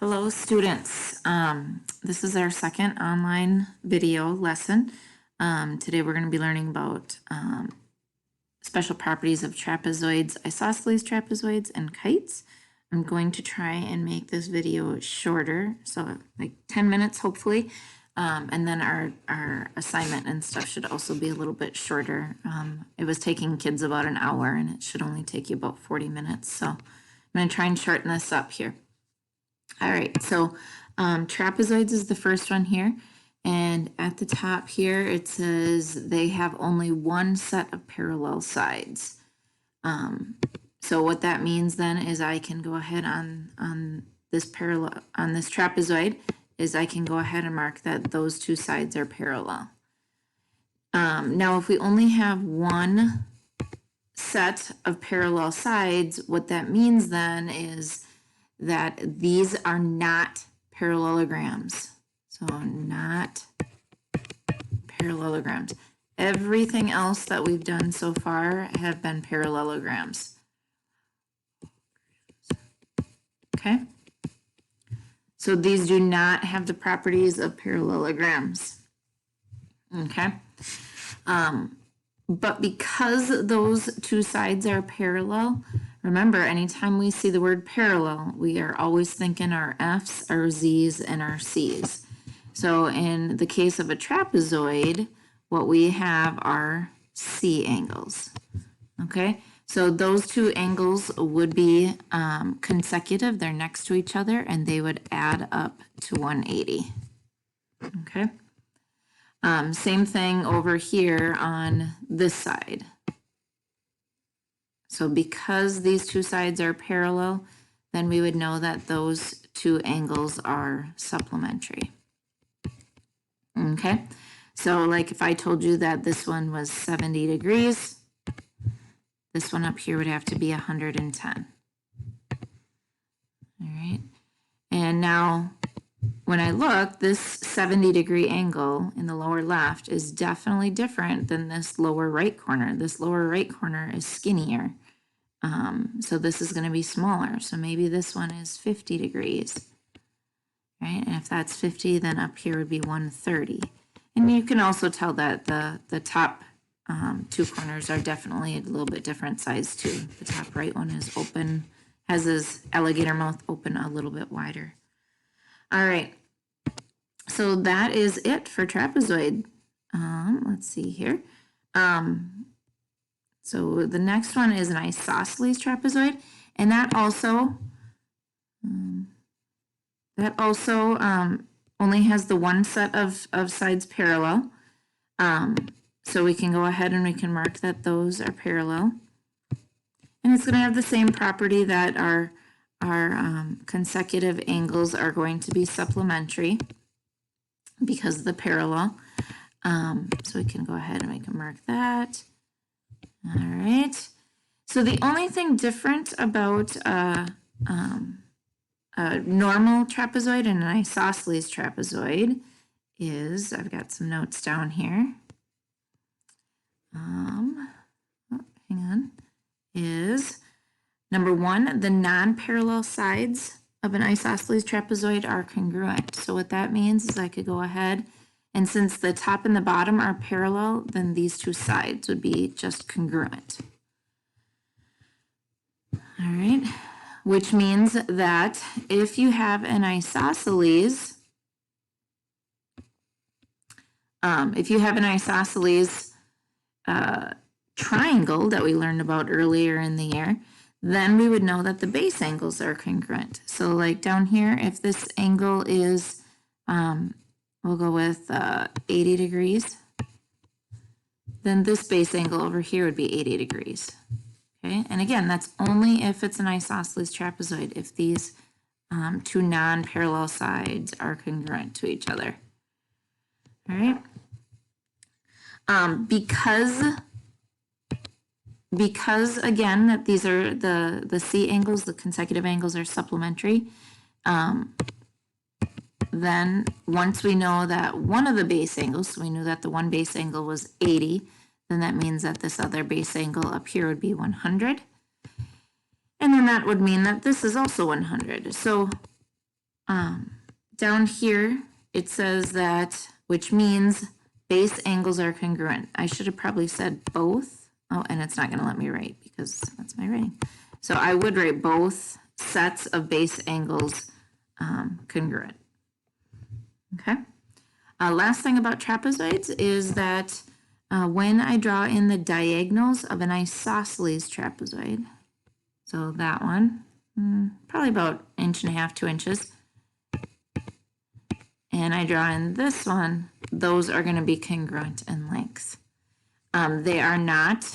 Hello, students. This is our second online video lesson. Today we're going to be learning about special properties of trapezoids, isosceles trapezoids, and kites. I'm going to try and make this video shorter, so like 10 minutes hopefully. And then our assignment and stuff should also be a little bit shorter. It was taking kids about an hour and it should only take you about 40 minutes. So I'm going to try and shorten this up here. All right, so trapezoids is the first one here. And at the top here, it says they have only one set of parallel sides. So what that means then is I can go ahead on this trapezoid is I can go ahead and mark that those two sides are parallel. Now, if we only have one set of parallel sides, what that means then is that these are not parallelograms. So not parallelograms. Everything else that we've done so far have been parallelograms. Okay? So these do not have the properties of parallelograms. Okay? But because those two sides are parallel, remember, anytime we see the word parallel, we are always thinking our F's, our Z's, and our C's. So in the case of a trapezoid, what we have are C angles. Okay, so those two angles would be consecutive. They're next to each other, and they would add up to 180. Okay. Same thing over here on this side. So because these two sides are parallel, then we would know that those two angles are supplementary. Okay, so like if I told you that this one was 70 degrees, this one up here would have to be 110. All right, and now when I look, this 70-degree angle in the lower left is definitely different than this lower right corner. This lower right corner is skinnier. So this is going to be smaller. So maybe this one is 50 degrees, right? And if that's 50, then up here would be 130. And you can also tell that the top two corners are definitely a little bit different size too. The top right one is open, has his alligator mouth open a little bit wider. All right, so that is it for trapezoid. Let's see here. So the next one is an isosceles trapezoid, and that also only has the one set of sides parallel. So we can go ahead and we can mark that those are parallel. And it's going to have the same property that our consecutive angles are going to be supplementary because of the parallel. So we can go ahead and we can mark that. All right. So the only thing different about a normal trapezoid and an isosceles trapezoid is, I've got some notes down here. Hang on. Is number one, the non-parallel sides of an isosceles trapezoid are congruent. So what that means is I could go ahead, and since the top and the bottom are parallel, then these two sides would be just congruent. All right, which means that if you have an isosceles, triangle that we learned about earlier in the year, then we would know that the base angles are congruent. So like down here, if this angle is, we'll go with 80 degrees, then this base angle over here would be 80 degrees. Okay, and again, that's only if it's an isosceles trapezoid, if these two non-parallel sides are congruent to each other. All right. Because again, that these are the C angles, the consecutive angles are supplementary, then once we know that one of the base angles, so we knew that the one base angle was 80, then that means that this other base angle up here would be 100. And then that would mean that this is also 100. So Down here, it says that, which means base angles are congruent. I should have probably said both. Oh, and it's not going to let me write because that's my writing. So I would write both sets of base angles congruent. Okay. Last thing about trapezoids is that when I draw in the diagonals of an isosceles trapezoid, so that one, probably about 1.5 to 2 inches, and I draw in this one, those are going to be congruent in length. They are not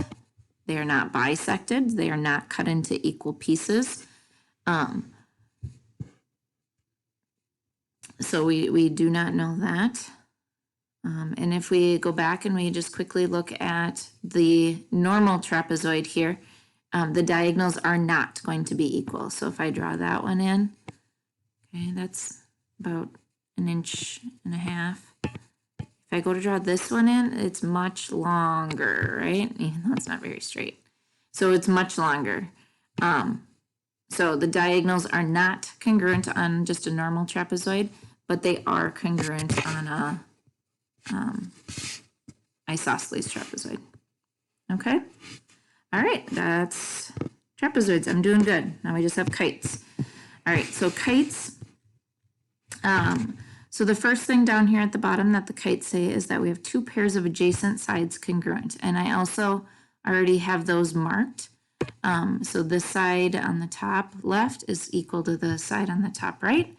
bisected. They are not cut into equal pieces. So we do not know that. And if we go back and we just quickly look at the normal trapezoid here, the diagonals are not going to be equal. So if I draw that one in, okay, that's about 1.5 inches. If I go to draw this one in, it's much longer, right? Even though it's not very straight. So it's much longer. So the diagonals are not congruent on just a normal trapezoid, but they are congruent on a isosceles trapezoid. Okay? All right, that's trapezoids. I'm doing good. Now we just have kites. All right, so kites. So the first thing down here at the bottom that the kites say is that we have 2 pairs of adjacent sides congruent. And I also already have those marked. So this side on the top left is equal to the side on the top right.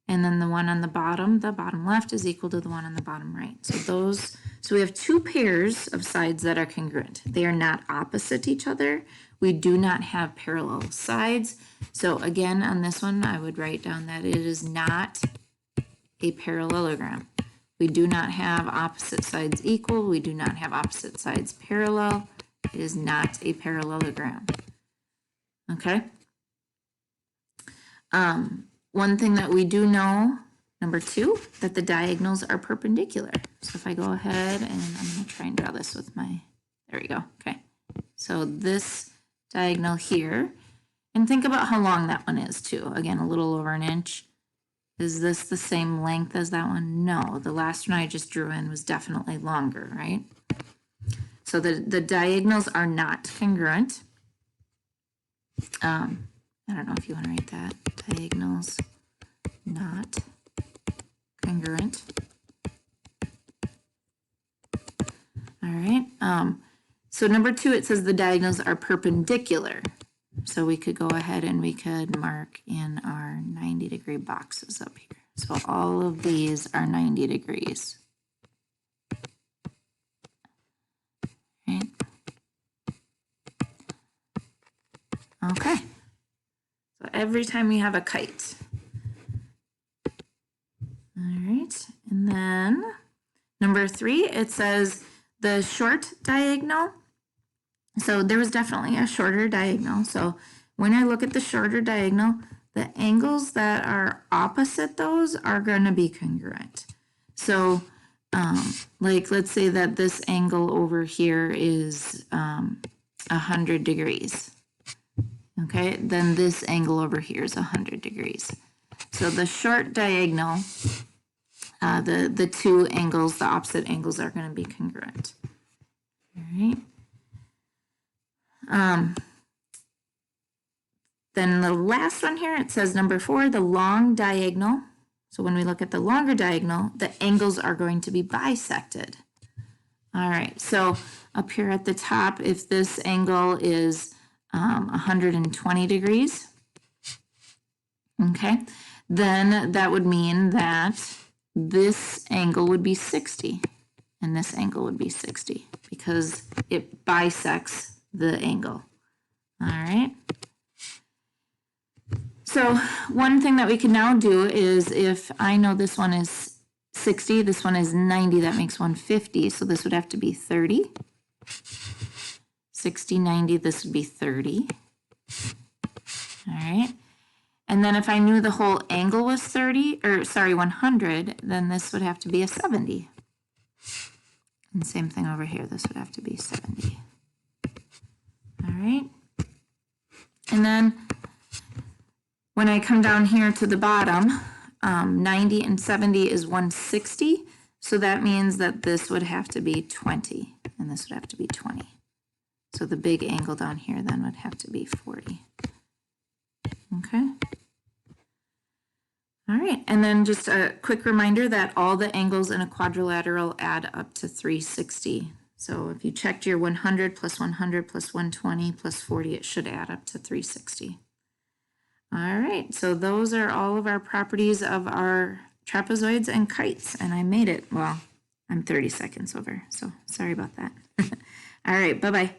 And then the one on the bottom left is equal to the one on the bottom right. So we have 2 pairs of sides that are congruent. They are not opposite each other. We do not have parallel sides. So again, on this one, I would write down that it is not a parallelogram. We do not have opposite sides equal. We do not have opposite sides parallel. It is not a parallelogram. Okay? One thing that we do know, number 2, that the diagonals are perpendicular. So if I go ahead and I'm going to try and draw this with my, there we go. Okay. So this diagonal here, and think about how long that one is too. Again, a little over 1 inch. Is this the same length as that one? No, the last one I just drew in was definitely longer, right? So the diagonals are not congruent. I don't know if you want to write that. Diagonals not congruent. All right. So number 2, it says the diagonals are perpendicular. So we could go ahead and we could mark in our 90-degree boxes up here. So all of these are 90 degrees. Right. Okay. So every time we have a kite. All right. And then number 3, it says the short diagonal. So there was definitely a shorter diagonal. So when I look at the shorter diagonal, the angles that are opposite those are going to be congruent. So like let's say that this angle over here is 100 degrees. Okay, then this angle over here is 100 degrees. So the short diagonal, the 2 angles, the opposite angles are going to be congruent. All right. Then the last one here, it says number 4, the long diagonal. So when we look at the longer diagonal, the angles are going to be bisected. All right, so up here at the top, if this angle is 120 degrees, okay, then that would mean that this angle would be 60 and this angle would be 60 because it bisects the angle. All right. So one thing that we can now do is if I know this one is 60, this one is 90, that makes 150. So this would have to be 30. 60, 90, this would be 30. All right. And then if I knew the whole angle was 100, then this would have to be a 70. And same thing over here, this would have to be 70. All right. And then when I come down here to the bottom, 90 and 70 is 160. So that means that this would have to be 20 and this would have to be 20. So the big angle down here then would have to be 40. Okay. All right, and then just a quick reminder that all the angles in a quadrilateral add up to 360. So if you checked your 100 plus 100 plus 120 plus 40, it should add up to 360. All right, so those are all of our properties of our trapezoids and kites, and I made it. Well, I'm 30 seconds over, so sorry about that. All right, bye-bye.